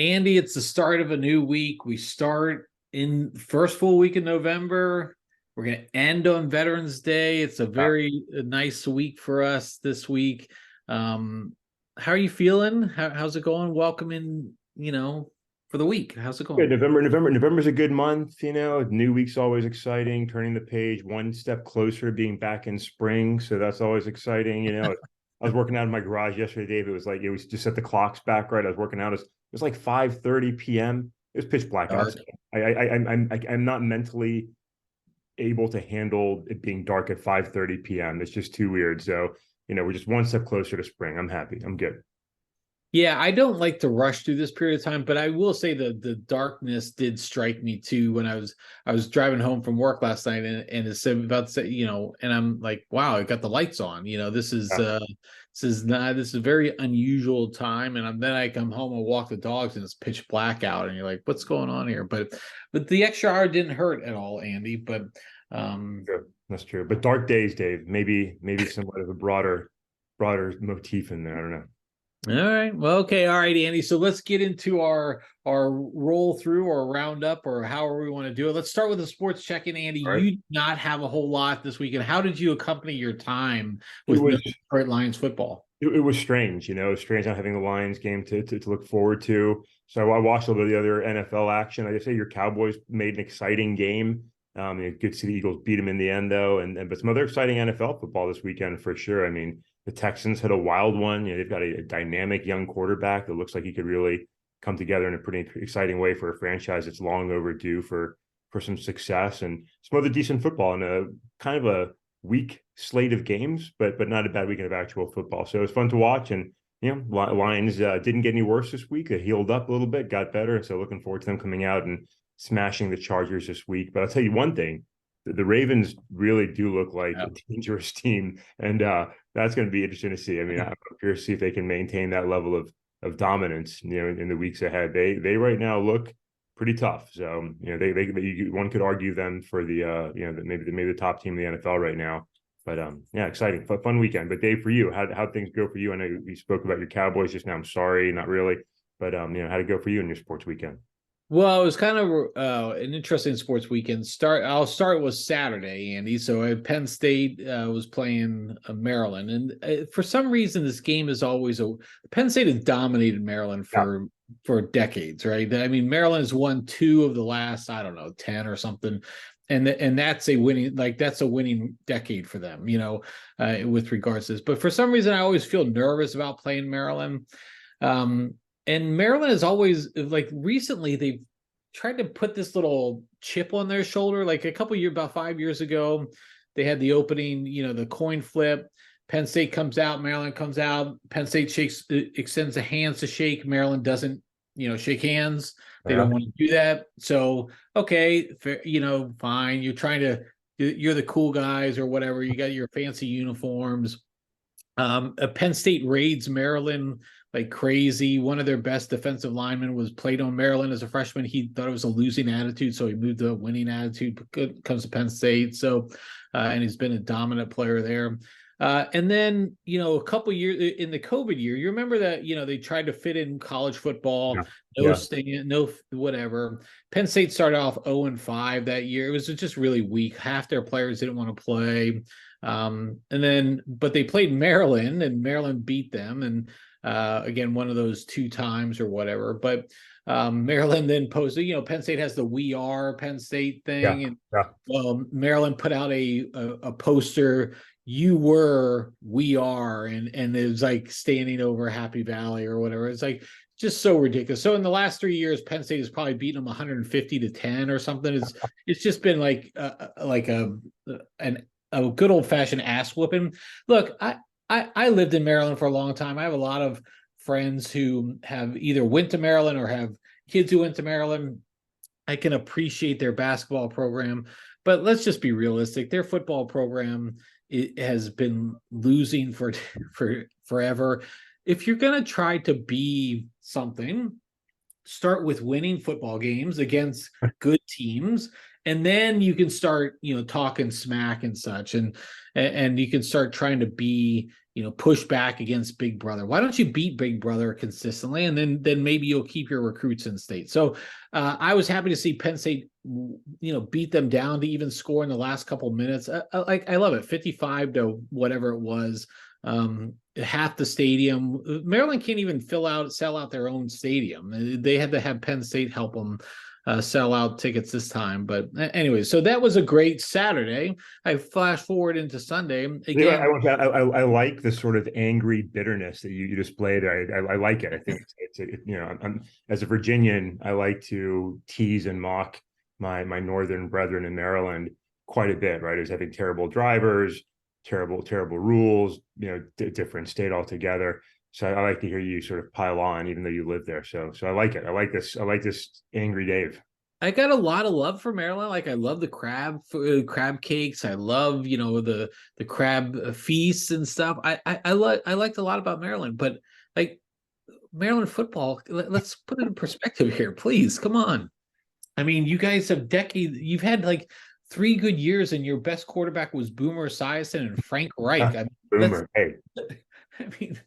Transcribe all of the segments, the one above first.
Andy, it's the start of a new week. We start in the first full week in November. We're going to end on Veterans Day. It's a very nice week for us this week. How are you feeling? How's it going? Welcome in, for the week. How's it Yeah, going? November's a good month. New week's always exciting. Turning the page, one step closer to being back in spring, so that's always exciting. I was working out in my garage yesterday, Dave. It was just set the clocks back right. I was working out. It was like 5:30 p.m. It was pitch black Dark. outside. I'm not mentally able to handle it being dark at 5:30 p.m. It's just too weird. So we're just one step closer to spring. I'm happy. I'm good. Yeah, I don't like to rush through this period of time, but I will say the darkness did strike me too when I was driving home from work last night and it's about to say, and I'm like, wow, I got the lights on. Yeah. This is a very unusual time. And then I come home and walk the dogs and it's pitch black out, and you're like, what's going on here? But the extra hour didn't hurt at all, Andy. But True. That's true. But dark days, Dave, maybe somewhat of a broader motif in there. I don't know. all right. Well, okay. All right, Andy. So let's get into our roll through or roundup or however we want to do it. Let's start with the sports check-in, Andy. All right. You did not have a whole lot this weekend. How did you accompany your time It with no was Detroit Lions football? it was strange, It was strange not having the Lions game to look forward to. So I watched a little bit of the other NFL action. I just say your Cowboys made an exciting game. Good to see the Eagles beat them in the end, though, and but some other exciting NFL football this weekend for sure. I mean, the Texans had a wild one. They've got a dynamic young quarterback that looks like he could really come together in a pretty exciting way for a franchise that's long overdue for some success, and some other decent football and a kind of a weak slate of games, but not a bad weekend of actual football. So it was fun to watch, and Lions didn't get any worse this week. They healed up a little bit, got better, and so looking forward to them coming out and smashing the Chargers this week. But I'll tell you one thing: the Ravens really do look like Yeah. a dangerous team, and that's going to be interesting to see. I mean, I'm curious to see if they can maintain that level of dominance, in the weeks ahead. They right now look pretty tough. So one could argue them for the maybe the top team in the NFL right now. But yeah, exciting, fun weekend. But Dave, for you, how things go for you? I know you spoke about your Cowboys just now. I'm sorry, not really, but how'd it go for you in your sports weekend? Well, it was kind of an interesting sports weekend. I'll start with Saturday, Andy. So Penn State was playing Maryland, and for some reason, this game is always Penn State has dominated Maryland Yeah, for decades, right? I mean, Maryland has won two of the last, I don't know, 10 or something, and that's a winning decade for them, with regards to this. But for some reason, I always feel nervous about playing Maryland. Um, and Maryland is always like recently they've tried to put this little chip on their shoulder. Like about 5 years ago, they had the opening, the coin flip. Penn State comes out, Maryland comes out. Penn State extends the hands to shake. Maryland doesn't, shake hands. They yeah, don't want to do that. So, okay, fair, fine. You're the cool guys or whatever. You got your fancy uniforms. Penn State raids Maryland like crazy. One of their best defensive linemen was played on Maryland as a freshman. He thought it was a losing attitude, so he moved to a winning attitude. Comes to Penn State, and he's been a dominant player there. And then, a couple years in the COVID year, you remember that, they tried to fit in college football, yeah, no yeah. staying, no whatever. Penn State started off 0-5 that year. It was just really weak. Half their players didn't want to play. But they played Maryland and Maryland beat them. And again, one of those two times or whatever. But Maryland then posted, Penn State has the "We Are Penn State" Yeah, thing, and yeah, Maryland put out a poster. You were, we are, and it was like standing over Happy Valley or whatever. It's like just so ridiculous. So in the last 3 years, Penn State has probably beaten them 150-10 or something. It's just been like a good old fashioned ass whooping. Look, I lived in Maryland for a long time. I have a lot of friends who have either went to Maryland or have kids who went to Maryland. I can appreciate their basketball program, but let's just be realistic. Their football program has been losing for forever. If you're going to try to be something, start with winning football games against good teams, and then you can start talking smack and such, and you can start trying to be push back against Big Brother. Why don't you beat Big Brother consistently, and then maybe you'll keep your recruits in state. So I was happy to see Penn State, beat them down to even score in the last couple of minutes. I love it, 55 to whatever it was. Half the stadium. Maryland can't even sell out their own stadium. They had to have Penn State help them sell out tickets this time. But anyway, so that was a great Saturday. I flash forward into Sunday again. I like the sort of angry bitterness that you display there. I like it. I think I'm as a Virginian, I like to tease and mock my northern brethren in Maryland quite a bit. Right, as having terrible drivers, terrible rules. Different state altogether. So I like to hear you sort of pile on, even though you live there. So I like it. I like this angry Dave. I got a lot of love for Maryland. Like I love the crab cakes. I love the crab feasts and stuff. I liked a lot about Maryland, but like Maryland football. Let's put it in perspective here, please. Come on. I mean, you guys have decades. You've had like 3 good years, and your best quarterback was Boomer Esiason and Frank Reich. Boomer. Hey. I mean,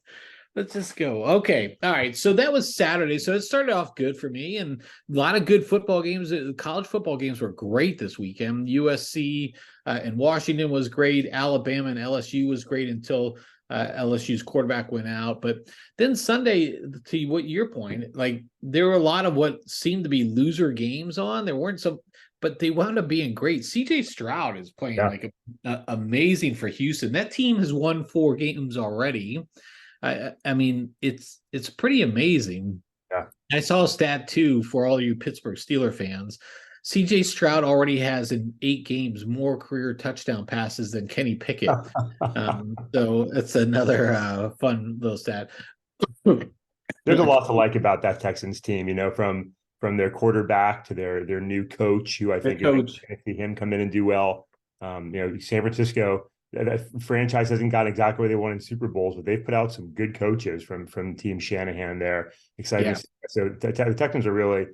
let's just go. Okay. All right. So that was Saturday. So it started off good for me, and a lot of good football games. College football games were great this weekend. USC and Washington was great. Alabama and LSU was great until LSU's quarterback went out. But then Sunday, to what your point, like there were a lot of what seemed to be loser games on. There weren't some, but they wound up being great. CJ Stroud is playing amazing for Houston. That team has won 4 games already. I mean, it's pretty amazing. Yeah. I saw a stat too for all you Pittsburgh Steelers fans. CJ Stroud already has in 8 games more career touchdown passes than Kenny Pickett. So it's another fun little stat. There's a lot to like about that Texans team, from their quarterback to their new coach, who I think is going to see him come in and do well. San Francisco, that franchise hasn't got exactly where they want in Super Bowls, but they've put out some good coaches from Team Shanahan there. Exciting. Yeah. So the Texans are really.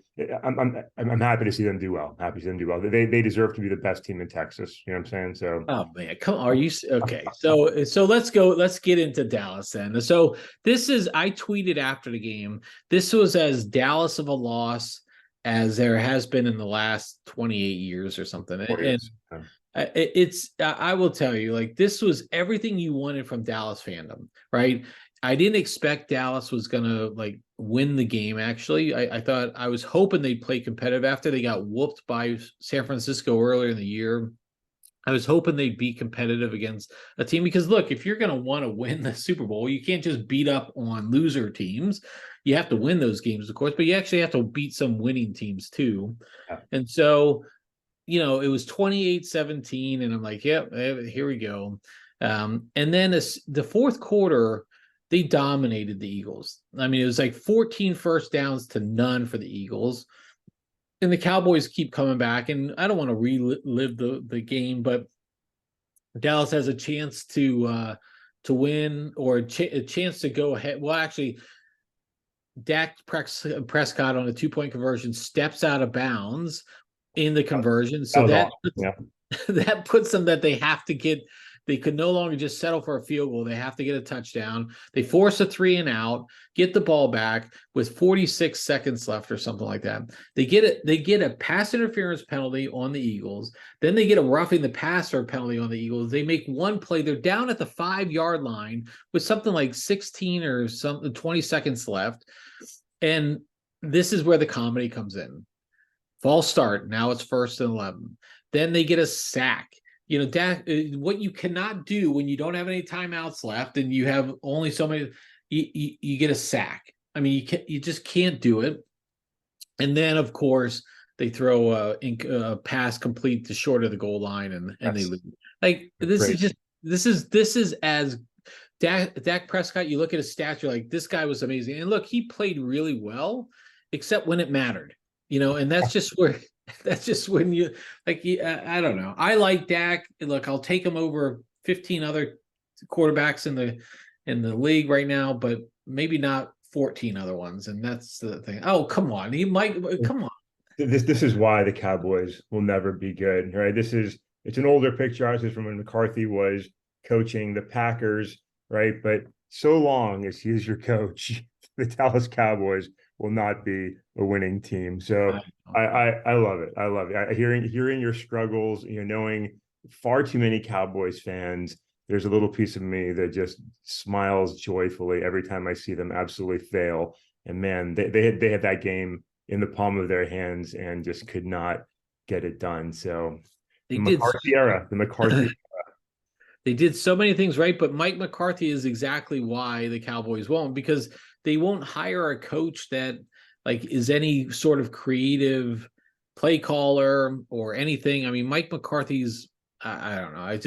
I'm happy to see them do well. Happy to see them do well. They deserve to be the best team in Texas. You know what I'm saying? So. Oh man, come on. Are you okay? So let's go. Let's get into Dallas then. So I tweeted after the game. This was as Dallas of a loss as there has been in the last 28 years or something. I will tell you, like, this was everything you wanted from Dallas fandom, right? I didn't expect Dallas was gonna like win the game. Actually, I was hoping they'd play competitive after they got whooped by San Francisco earlier in the year. I was hoping they'd be competitive against a team, because look, if you're going to want to win the Super Bowl, you can't just beat up on loser teams. You have to win those games, of course, but you actually have to beat some winning teams too. Yeah. And so, it was 28-17, and I'm like, yep, here we go. And then the fourth quarter, they dominated the Eagles. I mean, it was like 14 first downs to none for the Eagles. And the Cowboys keep coming back, and I don't want to relive the game, but Dallas has a chance to win, or a chance to go ahead. Well, actually, Dak Prescott on a 2-point conversion steps out of bounds in the conversion, so that puts them that they have to get. They could no longer just settle for a field goal. They have to get a touchdown. They force a 3 and out, get the ball back with 46 seconds left or something like that. They get a pass interference penalty on the Eagles. Then they get a roughing the passer penalty on the Eagles. They make one play. They're down at the 5-yard line with something like 16 or 20 seconds left. And this is where the comedy comes in. False start. Now it's 1st and 11. Then they get a sack. Dak, what you cannot do when you don't have any timeouts left and you have only so many, you get a sack. I mean, you just can't do it. And then, of course, they throw a pass complete to short of the goal line, and they lose. Like, this is as Dak Prescott. You look at his stats, you're like, this guy was amazing. And look, he played really well, except when it mattered. And that's just where. That's just when you like. I don't know. I like Dak. Look, I'll take him over 15 other quarterbacks in the league right now, but maybe not 14 other ones. And that's the thing. Oh, come on. He might. Come on. This is why the Cowboys will never be good, right? It's an older picture. This is from when McCarthy was coaching the Packers. right? But so long as he is your coach, the Dallas Cowboys will not be a winning team. So I love it. I love it. Hearing your struggles, knowing far too many Cowboys fans, there's a little piece of me that just smiles joyfully every time I see them absolutely fail. And man, they had that game in the palm of their hands and just could not get it done. So They the did. McCarthy era, the McCarthy. They did so many things right, but Mike McCarthy is exactly why the Cowboys won't, because they won't hire a coach that like is any sort of creative play caller or anything. I mean, Mike McCarthy's I don't know.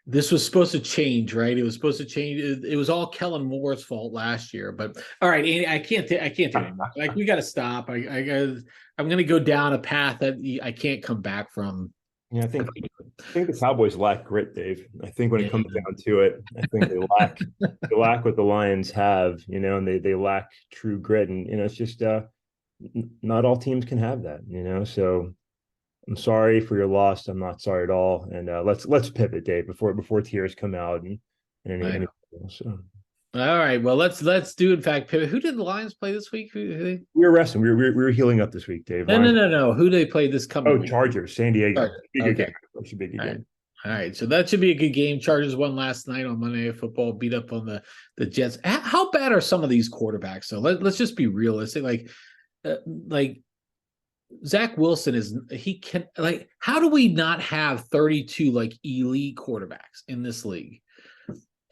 This was supposed to change, right? It was supposed to change. It was all Kellen Moore's fault last year. But all right, Andy, I can't do it anymore. Like we got to stop. I'm going to go down a path that I can't come back from. Yeah, I think the Cowboys lack grit, Dave. I think when Yeah. it comes down to it, I think they lack what the Lions have, and they lack true grit. And it's just not all teams can have that, So I'm sorry for your loss. I'm not sorry at all. And let's pivot, Dave, before tears come out and anything else. So. All right. Well, let's do in fact pivot. Who did the Lions play this week? We were resting. We were healing up this week, Dave. No. Who do they play this coming week? Chargers, San Diego. Chargers. Okay. Should be a good game. All right. So that should be a good game. Chargers won last night on Monday Night Football, beat up on the Jets. How bad are some of these quarterbacks? So let's just be realistic. Like Zach Wilson how do we not have 32 like elite quarterbacks in this league?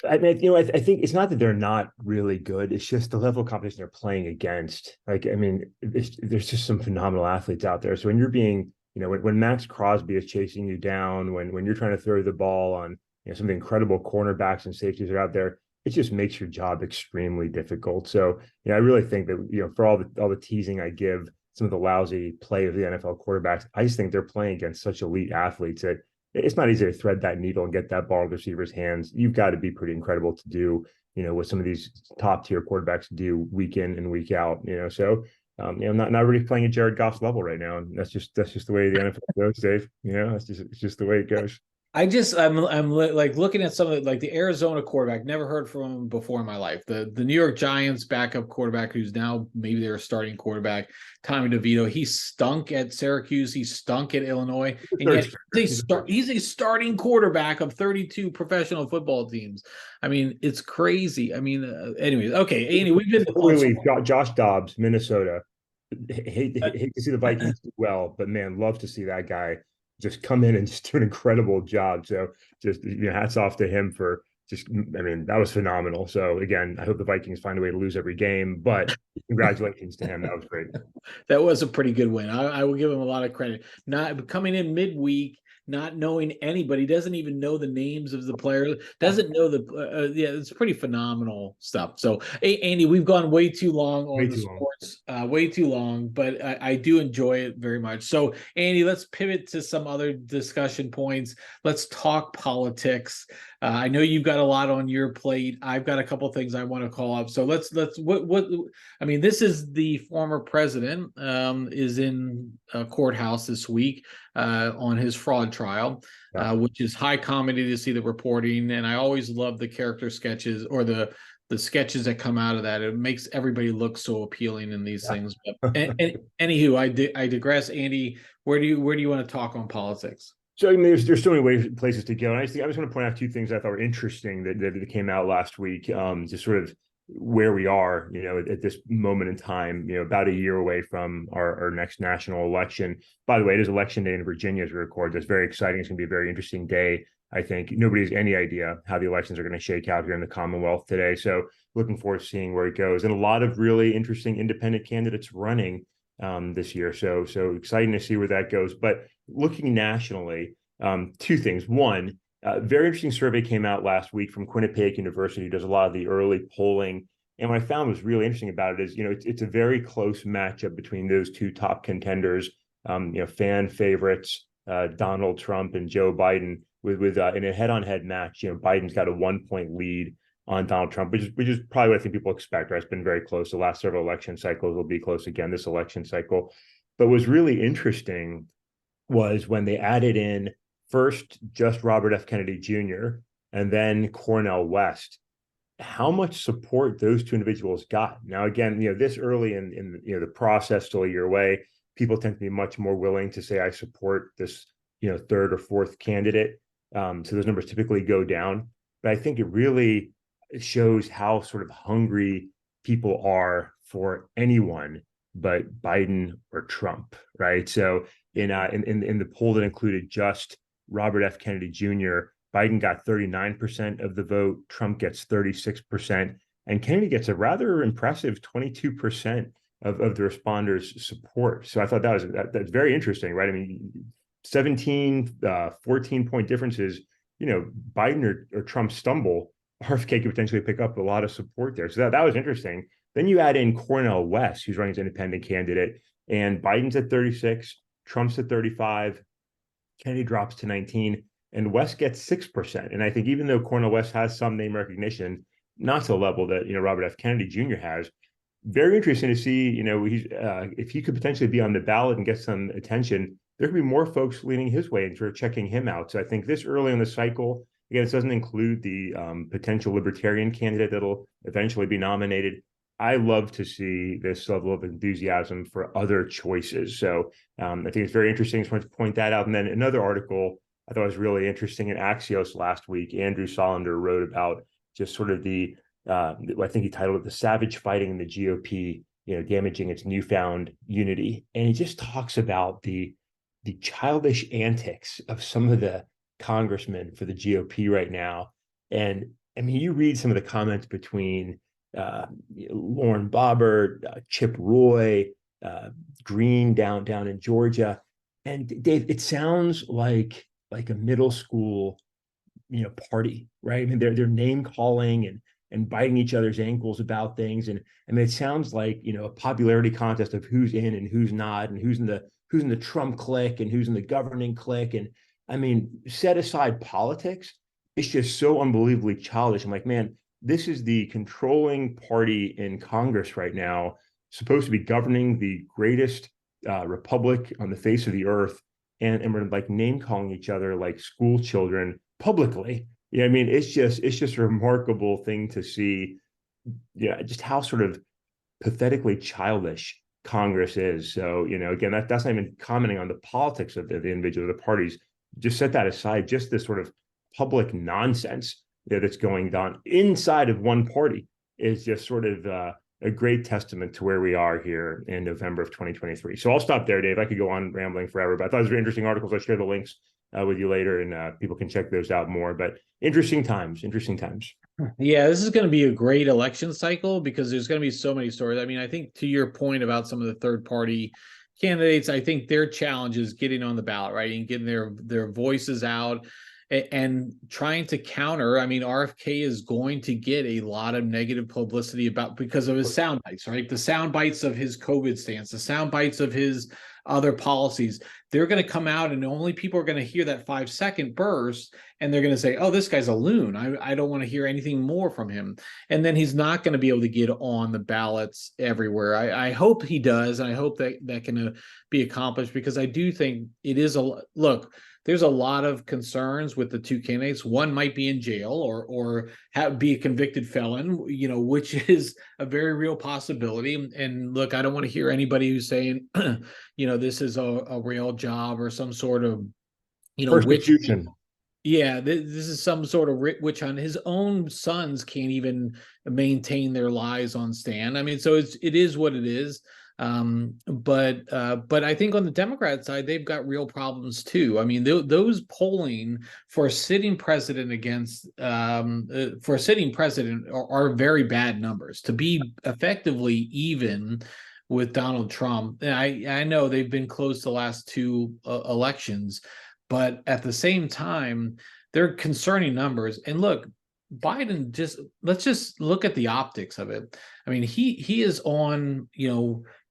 I mean, I think it's not that they're not really good. It's just the level of competition they're playing against. Like, I mean, there's just some phenomenal athletes out there. So when you're being, when Max Crosby is chasing you down, when you're trying to throw the ball on, some of the incredible cornerbacks and safeties that are out there, it just makes your job extremely difficult. So, I really think that, for all the teasing I give some of the lousy play of the NFL quarterbacks, I just think they're playing against such elite athletes that it's not easy to thread that needle and get that ball in the receiver's hands. You've got to be pretty incredible to do, what some of these top tier quarterbacks do week in and week out, So, not really playing at Jared Goff's level right now. And that's just the way the NFL goes, Dave. It's just the way it goes. I'm like looking at some of the Arizona quarterback, never heard from him before in my life. The New York Giants backup quarterback, who's now maybe their starting quarterback, Tommy DeVito. He stunk at Syracuse. He stunk at Illinois. And yet he's a starting quarterback of 32 professional football teams. I mean, it's crazy. I mean, anyways, okay, Andy, we've been Josh Dobbs, Minnesota. Hate to see the Vikings do well, but man, love to see that guy just come in and just do an incredible job. So just hats off to him for that was phenomenal. So again, I hope the Vikings find a way to lose every game, but congratulations to him. That was great. That was a pretty good win. I will give him a lot of credit. Not coming in midweek, not knowing anybody, doesn't even know the names of the players, doesn't know it's pretty phenomenal stuff. So, hey, Andy, we've gone way too long on the sports, way too long, but I do enjoy it very much. So, Andy, let's pivot to some other discussion points. Let's talk politics. I know you've got a lot on your plate. I've got a couple of things I want to call up. So I mean, this is the former president is in a courthouse this week on his fraud trial, which is high comedy to see the reporting. And I always love the character sketches or the sketches that come out of that. It makes everybody look so appealing in these things. But anywho, I digress. Andy, where do you want to talk on politics? So I mean, there's so many places to go, and I just want to point out two things I thought were interesting that came out last week. Just sort of where we are, at this moment in time, about a year away from our next national election. By the way, it is election day in Virginia as we record. That's very exciting. It's going to be a very interesting day. I think nobody has any idea how the elections are going to shake out here in the Commonwealth today. So looking forward to seeing where it goes, and a lot of really interesting independent candidates running this year. So exciting to see where that goes. But looking nationally, two things. One, very interesting survey came out last week from Quinnipiac University, who does a lot of the early polling. And what I found was really interesting about it is, it's a very close matchup between those two top contenders, fan favorites, Donald Trump and Joe Biden, with in a head-on-head match. Biden's got a 1-point lead on Donald Trump, which is probably what I think people expect, right? It's been very close. The last several election cycles will be close again this election cycle. But what's really interesting was when they added in first just Robert F. Kennedy Jr. and then Cornel West. how much support those two individuals got. Now, again, this early in the process, still a year away, people tend to be much more willing to say, I support this, third or fourth candidate. So those numbers typically go down. But I think it really shows how sort of hungry people are for anyone but Biden or Trump, right? So in the poll that included just Robert F. Kennedy Jr., Biden got 39% of the vote, Trump gets 36%, and Kennedy gets a rather impressive 22% of the responders' support. So I thought that's very interesting, right? I mean, 17, 14-point differences, Biden or Trump stumble, RFK could potentially pick up a lot of support there. So that was interesting. Then you add in Cornel West, who's running as an independent candidate, and Biden's at 36, Trump's at 35, Kennedy drops to 19, and West gets 6%. And I think even though Cornel West has some name recognition, not to the level that Robert F. Kennedy Jr. has, very interesting to see. He's if he could potentially be on the ballot and get some attention, there could be more folks leaning his way and sort of checking him out. So I think this early in the cycle, again, this doesn't include the potential libertarian candidate that'll eventually be nominated. I love to see this level of enthusiasm for other choices. So I think it's very interesting. I just wanted to point that out. And then another article I thought was really interesting in Axios last week, Andrew Solander wrote about just sort of I think he titled it "The Savage Fighting in the GOP, damaging its newfound unity." And he just talks about the childish antics of some of the congressmen for the GOP right now. And I mean, you read some of the comments between Lauren Boebert, Chip Roy, Green down in Georgia, and Dave, it sounds like a middle school, party, right? I mean, they're name calling and biting each other's ankles about things, and I mean, it sounds like a popularity contest of who's in and who's not, and who's in the Trump clique and who's in the governing clique. And I mean, set aside politics, it's just so unbelievably childish. I'm like, man, this is the controlling party in Congress right now, supposed to be governing the greatest republic on the face of the earth, and we're like name calling each other like school children publicly. I mean, it's just a remarkable thing to see. Just how sort of pathetically childish Congress is. So again, that's not even commenting on the politics of the individual, the parties. Just set that aside. Just this sort of public nonsense that's going on inside of one party is just sort of a great testament to where we are here in November of 2023. So I'll stop there, Dave. I could go on rambling forever, but I thought it was very interesting articles. I'll share the links with you later, and people can check those out more. But interesting times. Yeah, this is going to be a great election cycle because there's going to be so many stories. I mean, I think to your point about some of the third party candidates, I think their challenge is getting on the ballot, right, and getting their voices out and trying to counter. I mean, RFK is going to get a lot of negative publicity because of his sound bites, right? The sound bites of his COVID stance, the sound bites of his other policies. They're going to come out, and only people are going to hear that 5-second burst, and they're going to say, oh, this guy's a loon. I don't want to hear anything more from him. And then he's not going to be able to get on the ballots everywhere. I hope he does, and I hope that can be accomplished, because I do think it is look, there's a lot of concerns with the two candidates. One might be in jail or be a convicted felon, which is a very real possibility. And look, I don't want to hear anybody who's saying, this is a real job or some sort of, Persecution. witch. Yeah, this is some sort of witch hunt. His own sons can't even maintain their lies on stand. I mean, so it is what it is. But I think on the Democrat side, they've got real problems too. I mean, those polling for a sitting president are very bad numbers. To be effectively even with Donald Trump, I know they've been close the last two elections, but at the same time, they're concerning numbers. And look, Biden, let's just look at the optics of it. I mean, he is on,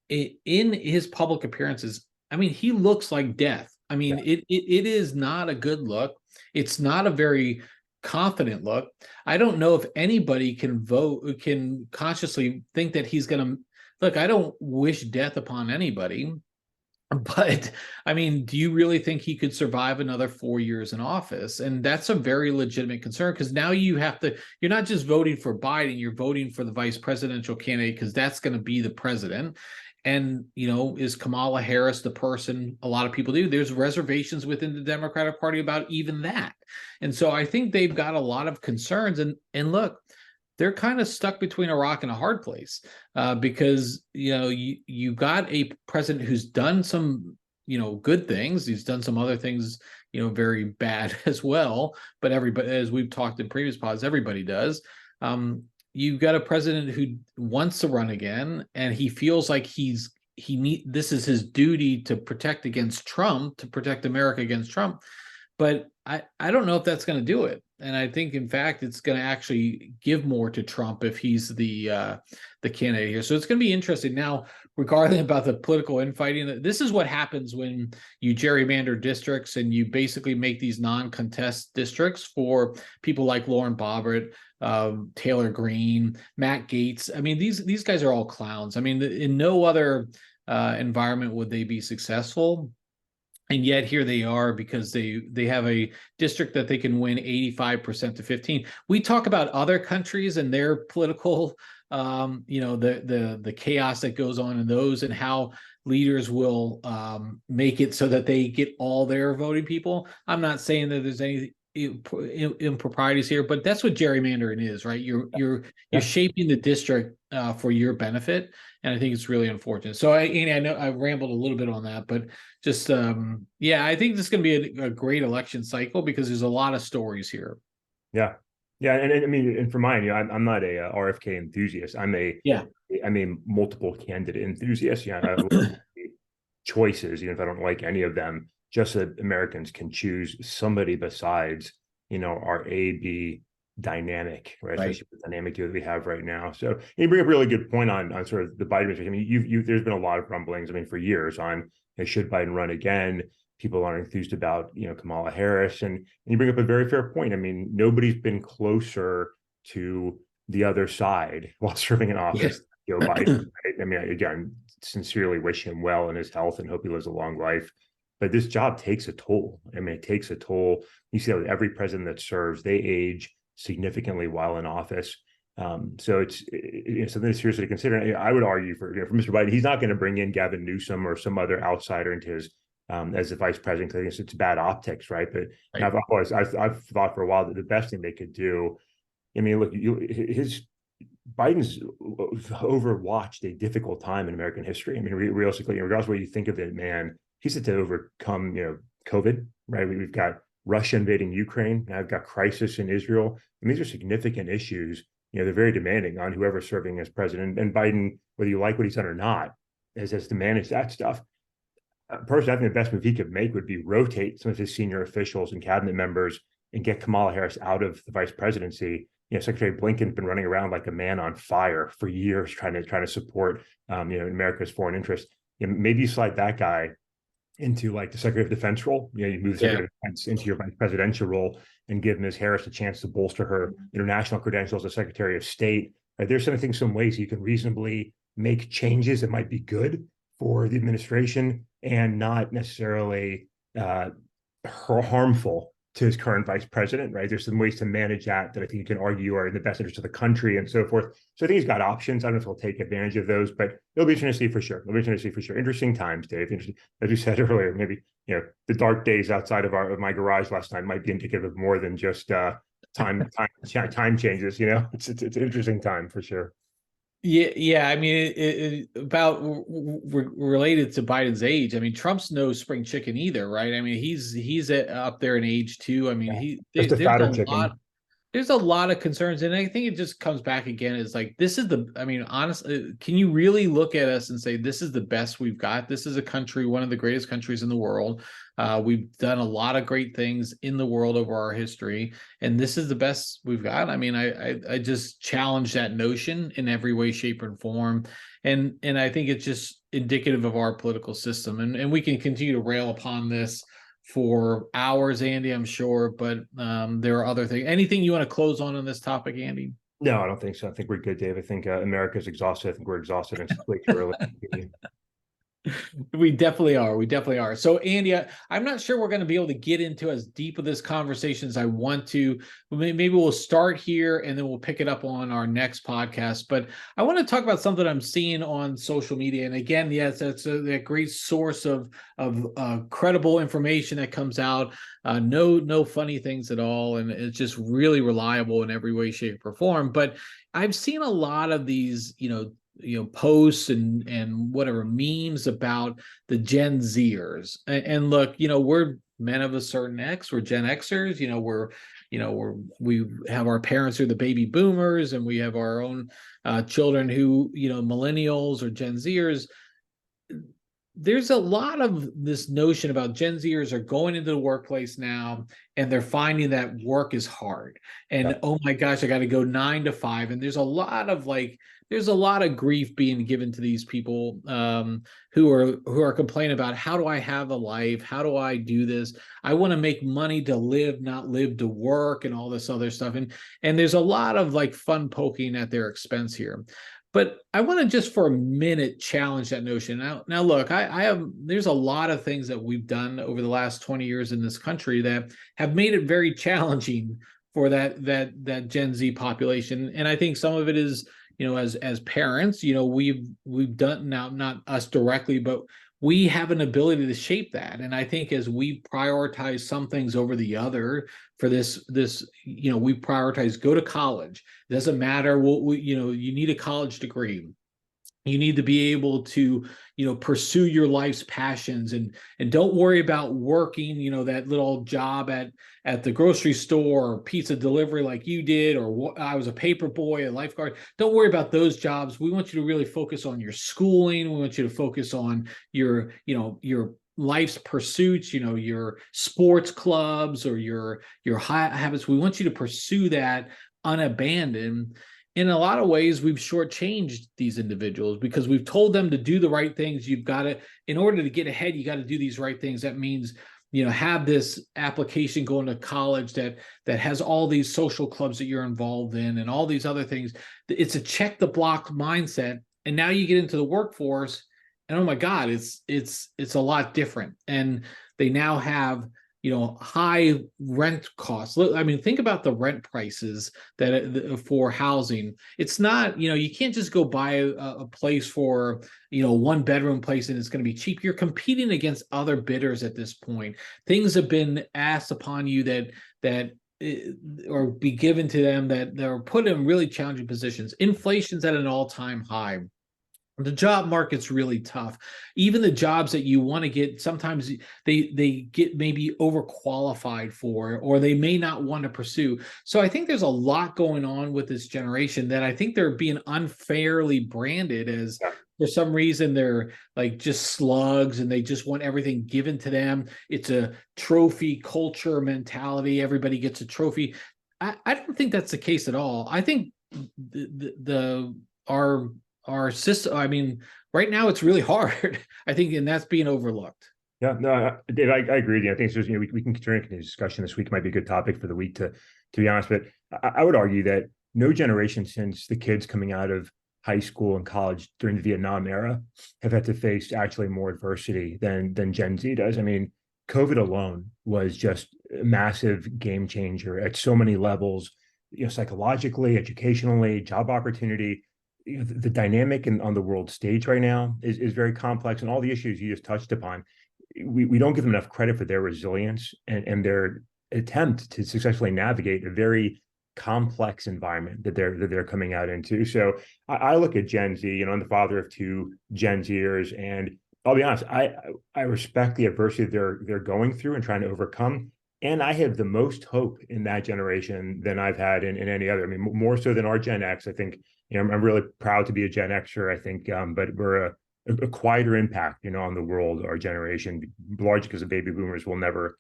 in his public appearances, I mean, he looks like death. I mean, yeah. It is not a good look. It's not a very confident look. I don't know if anybody can consciously think that he's going to look. I don't wish death upon anybody, But I mean, do you really think he could survive another 4 years in office? And that's a very legitimate concern, because now you're not just voting for Biden, you're voting for the vice presidential candidate, because that's going to be the president. And, is Kamala Harris the person? A lot of people do. There's reservations within the Democratic Party about even that. And so I think they've got a lot of concerns. And look, they're kind of stuck between a rock and a hard place, because you got a president who's done some good things. He's done some other things very bad as well. But everybody, as we've talked in previous pods, everybody does. You've got a president who wants to run again, and he feels like this is his duty to protect against Trump, to protect America against Trump. But I don't know if that's going to do it. And I think, in fact, it's going to actually give more to Trump if he's the candidate here. So it's going to be interesting. Now, regarding about the political infighting, this is what happens when you gerrymander districts and you basically make these non-contest districts for people like Lauren Boebert, Taylor Greene, Matt Gaetz. I mean, these guys are all clowns. I mean, in no other environment would they be successful. And yet here they are, because they have a district that they can win 85% to 15. We talk about other countries and their political, the chaos that goes on in those, and how leaders will make it so that they get all their voting people. I'm not saying that there's any improprieties here, but that's what gerrymandering is, right? You're shaping the district for your benefit, and I think it's really unfortunate. So, Andy, I know I rambled a little bit on that, but just I think this is going to be a great election cycle, because there's a lot of stories here. Yeah, and I mean, and for mine, I'm not a RFK enthusiast. I'm a multiple candidate enthusiast. I love choices, even if I don't like any of them, just that Americans can choose somebody besides, our A, B dynamic, right? Especially the dynamic that we have right now. So you bring up a really good point on sort of the Biden administration. I mean, there's been a lot of rumblings, I mean, for years on, should Biden run again? People aren't enthused about, Kamala Harris. And you bring up a very fair point. I mean, nobody's been closer to the other side while serving in office. Joe Biden, right? I mean, again, sincerely wish him well in his health and hope he lives a long life. But this job takes a toll. I mean, it takes a toll. You see that every president that serves, they age significantly while in office. So it's something that's seriously to consider. I would argue for Mr. Biden, he's not going to bring in Gavin Newsom or some other outsider into his as the vice president, because it's bad optics, right? But I've thought for a while that the best thing they could do. I mean, look, Biden's overwatched a difficult time in American history. I mean, realistically, regardless of what you think of it, man, he's had to overcome, COVID, right? We've got Russia invading Ukraine. Now I've got crisis in Israel. And these are significant issues. They're very demanding on whoever's serving as president. And Biden, whether you like what he's done or not, has to manage that stuff. Personally, I think the best move he could make would be rotate some of his senior officials and cabinet members and get Kamala Harris out of the vice presidency. Secretary Blinken's been running around like a man on fire for years, trying to support, America's foreign interests. Maybe you slide that guy into like the Secretary of Defense role. You move the Secretary of Defense into your vice presidential role and give Ms. Harris a chance to bolster her international credentials as Secretary of State. There's some ways you can reasonably make changes that might be good for the administration and not necessarily harmful to his current vice president, right? There's some ways to manage that I think you can argue are in the best interest of the country and so forth. So I think he's got options. I don't know if he'll take advantage of those, but it'll be interesting to see for sure. Interesting times, Dave. As you said earlier, maybe the dark days outside of my garage last night might be indicative of more than just time changes. It's an interesting time for sure. Yeah. I mean, related to Biden's age. I mean, Trump's no spring chicken either, right? I mean, he's up there in age too. I mean, there's a lot of concerns, and I think it just comes back again. Is like, honestly, can you really look at us and say this is the best we've got? This is a country, one of the greatest countries in the world. We've done a lot of great things in the world over our history, and this is the best we've got. I mean, I just challenge that notion in every way, shape, and form, and I think it's just indicative of our political system, and we can continue to rail upon this for hours, Andy, I'm sure, but there are other things. Anything you want to close on this topic, Andy? No, I don't think so. I think we're good, Dave. I think America's exhausted. I think we're exhausted, and it's way too early. We definitely are. We definitely are. So, Andy, I'm not sure we're going to be able to get into as deep of this conversation as I want to. Maybe we'll start here and then we'll pick it up on our next podcast. But I want to talk about something I'm seeing on social media. And again, yes, that's a great source of credible information that comes out. No funny things at all, and it's just really reliable in every way, shape, or form. But I've seen a lot of these, posts and whatever memes about the Gen Zers. And look, we're men of a certain X, we're Gen Xers, we have our parents who are the baby boomers, and we have our own children who, millennials or Gen Zers. There's a lot of this notion about Gen Zers are going into the workplace now and they're finding that work is hard. And oh my gosh, I got to go 9 to 5. And there's a lot of grief being given to these people who are complaining about, how do I have a life? How do I do this? I want to make money to live, not live to work, and all this other stuff. And there's a lot of fun poking at their expense here. But I want to just for a minute challenge that notion. Now look, there's a lot of things that we've done over the last 20 years in this country that have made it very challenging for that Gen Z population. And I think some of it is, as parents, we've done, now not us directly, but we have an ability to shape that. And I think as we prioritize some things over the other for this, we prioritize go to college. It doesn't matter what you need a college degree. You need to be able to, pursue your life's passions, and don't worry about working, that little job at the grocery store or pizza delivery like you did, or I was a paper boy, a lifeguard. Don't worry about those jobs. We want you to really focus on your schooling. We want you to focus on your life's pursuits, your sports clubs or your high habits. We want you to pursue that unabandoned. In a lot of ways, we've shortchanged these individuals because we've told them to do the right things. You've got to, in order to get ahead, you got to do these right things. That means, have this application going to college that has all these social clubs that you're involved in and all these other things. It's a check the block mindset. And now you get into the workforce, and oh my God, it's a lot different. And they now have, high rent costs. I mean, think about the rent prices that for housing. It's not, you can't just go buy a place for, 1 bedroom place and it's going to be cheap. You're competing against other bidders at this point. Things have been asked upon you that or be given to them that are put in really challenging positions. Inflation's at an all-time high. The job market's really tough. Even the jobs that you want to get, sometimes they get maybe overqualified for, or they may not want to pursue. So I think there's a lot going on with this generation that I think they're being unfairly branded as, for some reason, they're like just slugs and they just want everything given to them. It's a trophy culture mentality. Everybody gets a trophy. I don't think that's the case at all. I think our system, I mean, right now it's really hard, I think, and that's being overlooked. Yeah, no, Dave, I agree with you. I think there's, we can turn into discussion this week. Might be a good topic for the week to be honest. But I would argue that no generation since the kids coming out of high school and college during the Vietnam era have had to face actually more adversity than Gen Z does. I mean, COVID alone was just a massive game changer at so many levels, psychologically, educationally, job opportunity. The dynamic on the world stage right now is very complex, and all the issues you just touched upon, we don't give them enough credit for their resilience and their attempt to successfully navigate a very complex environment that they're coming out into. So I look at Gen Z, I'm the father of 2 Gen Zers, and I'll be honest, I respect the adversity they're going through and trying to overcome. And I have the most hope in that generation than I've had in any other. I mean, more so than our Gen X. I think, I'm really proud to be a Gen Xer, I think, but we're a quieter impact, on the world, our generation, largely because the baby boomers will never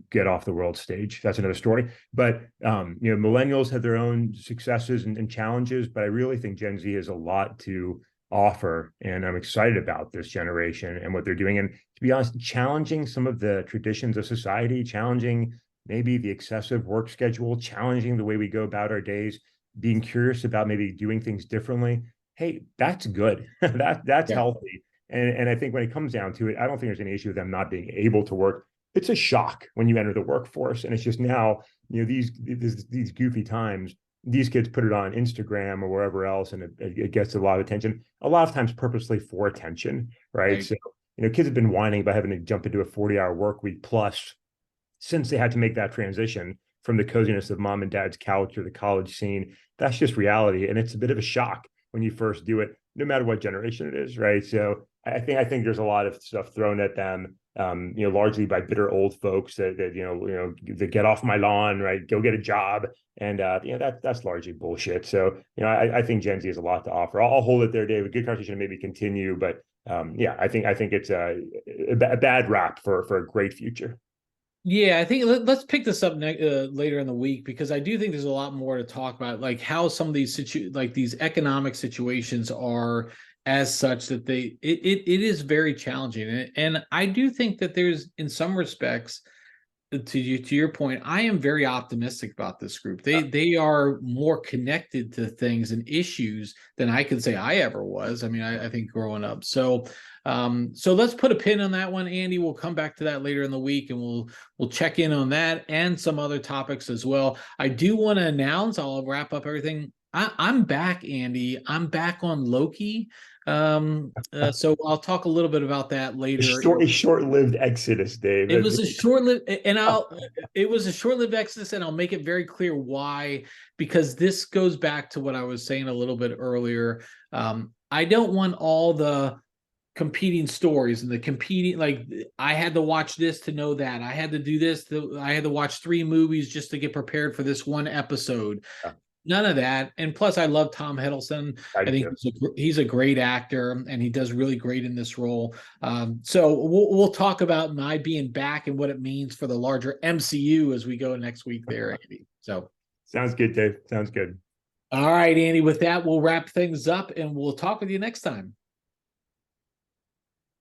get off the world stage. That's another story. But, millennials have their own successes and challenges, but I really think Gen Z has a lot to offer, and I'm excited about this generation and what they're doing. And to be honest, challenging some of the traditions of society, challenging maybe the excessive work schedule, challenging the way we go about our days, being curious about maybe doing things differently. Hey, that's good. That's healthy. And I think when it comes down to it, I don't think there's any issue with them not being able to work. It's a shock when you enter the workforce, and it's just now, these goofy times. These kids put it on Instagram or wherever else, and it gets a lot of attention. A lot of times, purposely for attention, right? So kids have been whining about having to jump into a 40-hour work week plus since they had to make that transition from the coziness of mom and dad's couch or the college scene. That's just reality, and it's a bit of a shock when you first do it, no matter what generation it is, right? So I think there's a lot of stuff thrown at them, largely by bitter old folks that get off my lawn, right? Go get a job, and that's largely bullshit. So I think Gen Z has a lot to offer. I'll hold it there, David. Good conversation, maybe continue, but I think it's a bad rap for a great future. Yeah, I think let's pick this up later in the week, because I do think there's a lot more to talk about, like how some of these these economic situations are as such that it is very challenging, and I do think that there's, in some respects, to your point, I am very optimistic about this group. They are more connected to things and issues than I could say I ever was. I mean, I think growing up. So let's put a pin on that one, Andy. We'll come back to that later in the week, and we'll check in on that and some other topics as well. I do want to announce, I'll wrap up everything. I'm back, Andy. I'm back on Loki. So I'll talk a little bit about that later. A short-lived exodus, Dave. It was a short-lived exodus, and I'll make it very clear why, because this goes back to what I was saying a little bit earlier. I don't want all the competing stories and the competing, like, I had to watch this to know that, I had to do this, I had to watch 3 movies just to get prepared for this one episode. None of that. And plus, I love Tom Hiddleston. I think he's a great actor, and he does really great in this role. So we'll talk about my being back and what it means for the larger MCU as we go next week there, Andy. So sounds good, Dave. Sounds good. All right, Andy. With that, we'll wrap things up, and we'll talk with you next time.